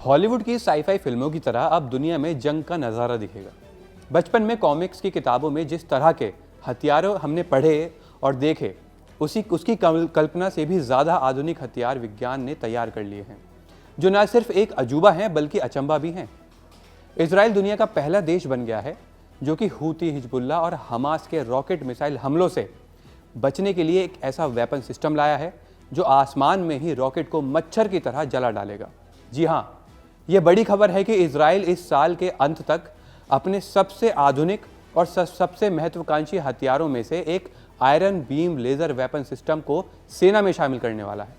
Hollywood की sci fi फिल्मों की तरह अब दुनिया में जंग का नज़ारा दिखेगा। बचपन में कॉमिक्स की किताबों में जिस तरह के हथियारों हमने पढ़े और देखे, उसकी कल्पना से भी ज़्यादा आधुनिक हथियार विज्ञान ने तैयार कर लिए हैं, जो न सिर्फ एक अजूबा हैं बल्कि अचंभा भी हैं। इजराइल दुनिया का पहला देश बन गया है जो कि हूती, हिजबुल्लाह और हमास के रॉकेट मिसाइल हमलों से बचने के लिए एक ऐसा वेपन सिस्टम लाया है जो आसमान में ही रॉकेट को मच्छर की तरह जला डालेगा। जी हाँ, ये बड़ी खबर है कि इजराइल इस साल के अंत तक अपने सबसे आधुनिक और सबसे महत्वाकांक्षी हथियारों में से एक iron beam laser weapon system को सेना में शामिल करने वाला है।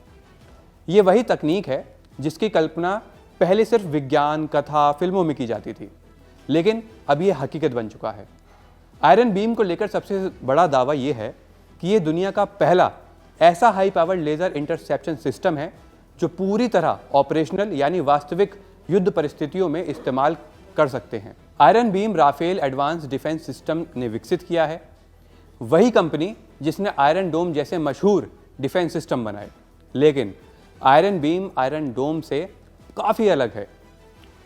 ये वही तकनीक है जिसकी कल्पना पहले सिर्फ विज्ञान, कथा, फिल्मों में की जाती थी, लेकिन अब ये हकीकत बन चुका है। आयरन बीम को लेकर सबसे बड़ा दावा ये है कि ये दुनिया का पहला ऐसा high powered laser interception system है जो पूरी तरह ऑपरेशनल यानी वास्तविक युद्ध परिस्थितियों में इस्तेमाल कर सकते हैं। Iron beam Rafael advance defence system ने विकसित किया है, वही कंपनी जिसने आयरन डोम जैसे मशहूर डिफेंस सिस्टम बनाए। लेकिन आयरन बीम आयरन डोम से काफ़ी अलग है,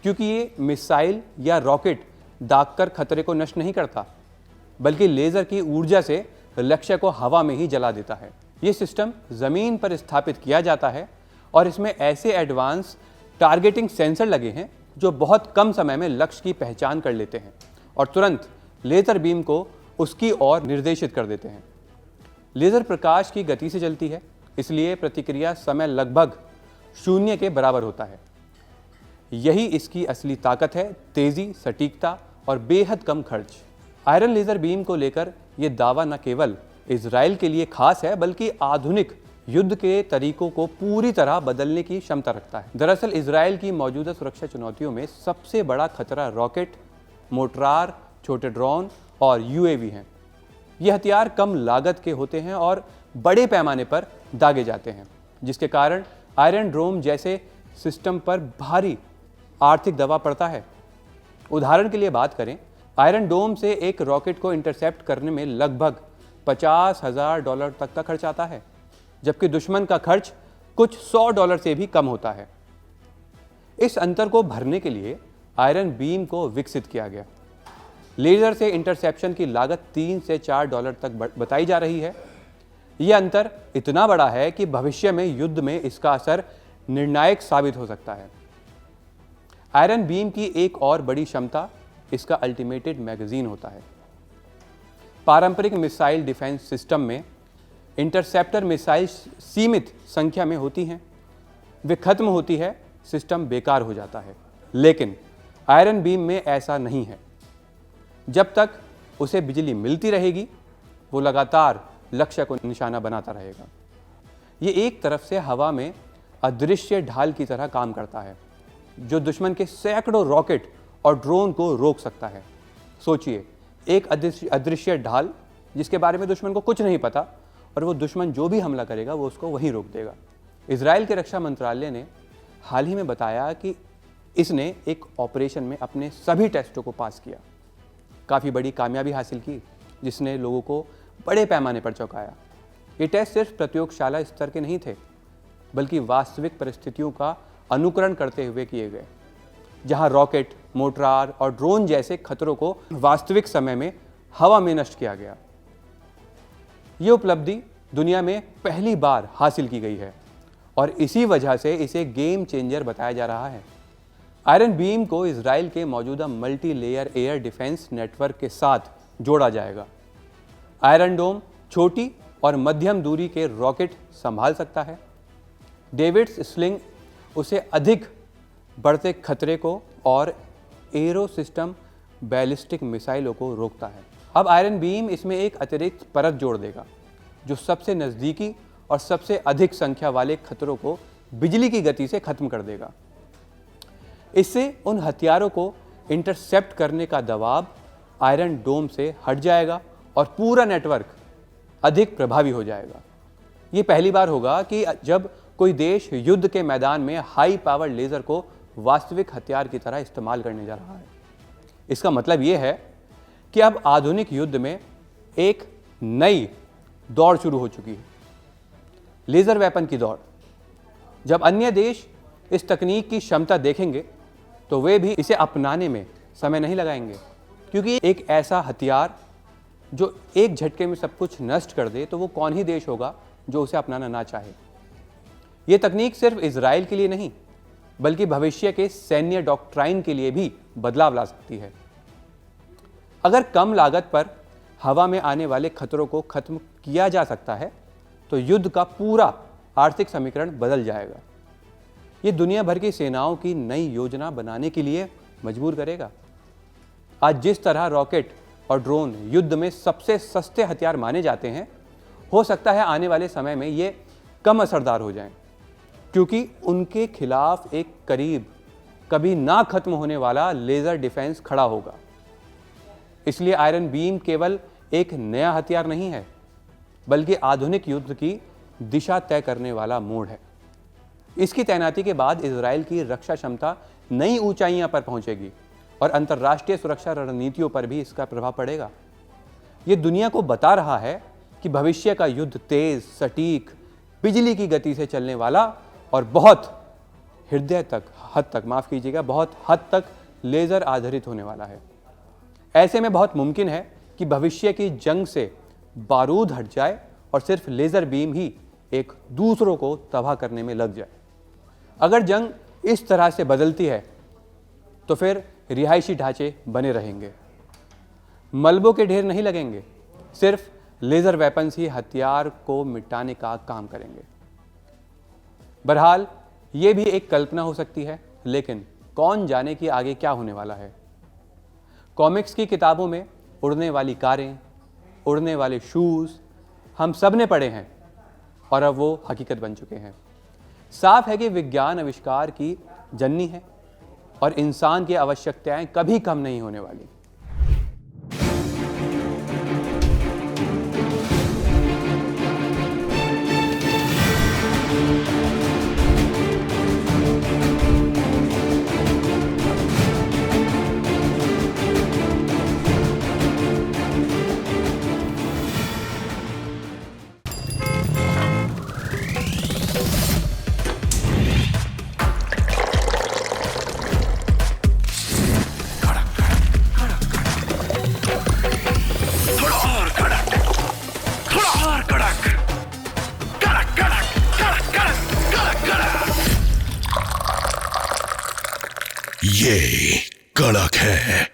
क्योंकि ये मिसाइल या रॉकेट दागकर खतरे को नष्ट नहीं करता, बल्कि लेज़र की ऊर्जा से लक्ष्य को हवा में ही जला देता है। ये सिस्टम ज़मीन पर स्थापित किया जाता है और इसमें ऐसे एडवांस टारगेटिंग सेंसर लगे हैं जो बहुत कम समय में लक्ष्य की पहचान कर लेते हैं और तुरंत लेज़र बीम को उसकी ओर निर्देशित कर देते हैं। लेज़र प्रकाश की गति से चलती है, इसलिए प्रतिक्रिया समय लगभग 0 के बराबर होता है। यही इसकी असली ताकत है, तेज़ी, सटीकता और बेहद कम खर्च। आयरन लेज़र बीम को लेकर यह दावा न केवल इजराइल के लिए खास है, बल्कि आधुनिक युद्ध के तरीकों को पूरी तरह बदलने की क्षमता रखता है। दरअसल इजराइल की मौजूदा सुरक्षा चुनौतियों में सबसे बड़ा खतरा रॉकेट, मोर्टार, छोटे ड्रोन और यूएवी हैं। ये हथियार कम लागत के होते हैं और बड़े पैमाने पर दागे जाते हैं, जिसके कारण आयरन डोम जैसे सिस्टम पर भारी आर्थिक दबाव पड़ता है। उदाहरण के लिए बात करें, आयरन डोम से एक रॉकेट को इंटरसेप्ट करने में लगभग $50,000 तक का खर्च आता है, जबकि दुश्मन का खर्च कुछ $100 से भी कम होता है। इस अंतर को भरने के लिए आयरन बीम को विकसित किया गया। लेज़र से इंटरसेप्शन की लागत $3 से $4 तक बताई जा रही है। यह अंतर इतना बड़ा है कि भविष्य में युद्ध में इसका असर निर्णायक साबित हो सकता है। आयरन बीम की एक और बड़ी क्षमता इसका अल्टीमेटेड मैगजीन होता है। पारंपरिक मिसाइल डिफेंस सिस्टम में इंटरसेप्टर मिसाइल सीमित संख्या में होती हैं, वे खत्म होती है, सिस्टम बेकार हो जाता है। लेकिन आयरन बीम में ऐसा नहीं है। जब तक उसे बिजली मिलती रहेगी, वो लगातार लक्ष्य को निशाना बनाता रहेगा। ये एक तरफ से हवा में अदृश्य ढाल की तरह काम करता है, जो दुश्मन के सैकड़ों रॉकेट और ड्रोन को रोक सकता है। सोचिए, एक अदृश्य ढाल जिसके बारे में दुश्मन को कुछ नहीं पता, और वो दुश्मन जो भी हमला करेगा वो उसको वहीं रोक देगा। इजराइल के रक्षा मंत्रालय ने हाल ही में बताया कि इसने एक ऑपरेशन में अपने सभी टेस्टों को पास किया, काफ़ी बड़ी कामयाबी हासिल की, जिसने लोगों को बड़े पैमाने पर चौंकाया। ये टेस्ट सिर्फ प्रयोगशाला स्तर के नहीं थे, बल्कि वास्तविक परिस्थितियों का अनुकरण करते हुए किए गए, जहां रॉकेट, मोर्टार और ड्रोन जैसे खतरों को वास्तविक समय में हवा में नष्ट किया गया। ये उपलब्धि दुनिया में पहली बार हासिल की गई है और इसी वजह से इसे गेम चेंजर बताया जा रहा है। आयरन बीम को इजराइल के मौजूदा multi layer air defence network के साथ जोड़ा जाएगा। आयरन डोम छोटी और मध्यम दूरी के रॉकेट संभाल सकता है। डेविड्स स्लिंग उसे अधिक बढ़ते खतरे को और एरो सिस्टम बैलिस्टिक मिसाइलों को रोकता है। अब आयरन बीम इसमें एक अतिरिक्त परत जोड़ देगा, जो सबसे नज़दीकी और सबसे अधिक संख्या वाले खतरों को बिजली की गति से खत्म कर देगा। इससे उन हथियारों को इंटरसेप्ट करने का दबाव आयरन डोम से हट जाएगा और पूरा नेटवर्क अधिक प्रभावी हो जाएगा। ये पहली बार होगा कि जब कोई देश युद्ध के मैदान में हाई पावर लेज़र को वास्तविक हथियार की तरह इस्तेमाल करने जा रहा है। इसका मतलब ये है कि अब आधुनिक युद्ध में एक नई दौड़ शुरू हो चुकी है, लेज़र वेपन की दौड़। जब अन्य देश इस तकनीक की क्षमता देखेंगे तो वे भी इसे अपनाने में समय नहीं लगाएंगे, क्योंकि एक ऐसा हथियार जो एक झटके में सब कुछ नष्ट कर दे तो वो कौन ही देश होगा जो उसे अपनाना ना चाहे। ये तकनीक सिर्फ इजराइल के लिए नहीं बल्कि भविष्य के सैन्य डॉक्ट्राइन के लिए भी बदलाव ला सकती है। अगर कम लागत पर हवा में आने वाले खतरों को खत्म किया जा सकता है तो युद्ध का पूरा आर्थिक समीकरण बदल जाएगा। ये दुनिया भर की सेनाओं की नई योजना बनाने के लिए मजबूर करेगा। आज जिस तरह रॉकेट और ड्रोन युद्ध में सबसे सस्ते हथियार माने जाते हैं, हो सकता है आने वाले समय में ये कम असरदार हो जाएं, क्योंकि उनके खिलाफ एक करीब कभी ना खत्म होने वाला लेजर डिफेंस खड़ा होगा। इसलिए आयरन बीम केवल एक नया हथियार नहीं है बल्कि आधुनिक युद्ध की दिशा तय करने वाला मोड़ है। इसकी तैनाती के बाद इजराइल की रक्षा क्षमता नई ऊंचाइयों पर पहुंचेगी और अंतर्राष्ट्रीय सुरक्षा रणनीतियों पर भी इसका प्रभाव पड़ेगा। ये दुनिया को बता रहा है कि भविष्य का युद्ध तेज, सटीक, बिजली की गति से चलने वाला और बहुत हद तक लेजर आधारित होने वाला है। ऐसे में बहुत मुमकिन है कि भविष्य की जंग से बारूद हट जाए और सिर्फ लेजर बीम ही एक दूसरों को तबाह करने में लग जाए। अगर जंग इस तरह से बदलती है तो फिर रिहायशी ढांचे बने रहेंगे, मलबों के ढेर नहीं लगेंगे, सिर्फ लेजर वेपन्स ही हथियार को मिटाने का काम करेंगे। बहरहाल ये भी एक कल्पना हो सकती है, लेकिन कौन जाने कि आगे क्या होने वाला है। कॉमिक्स की किताबों में उड़ने वाली कारें, उड़ने वाले शूज़ हम सब ने पढ़े हैं और अब वो हकीकत बन चुके हैं। साफ है कि विज्ञान आविष्कार की जननी है और इंसान की आवश्यकताएं कभी कम नहीं होने वाली। ये कड़क है।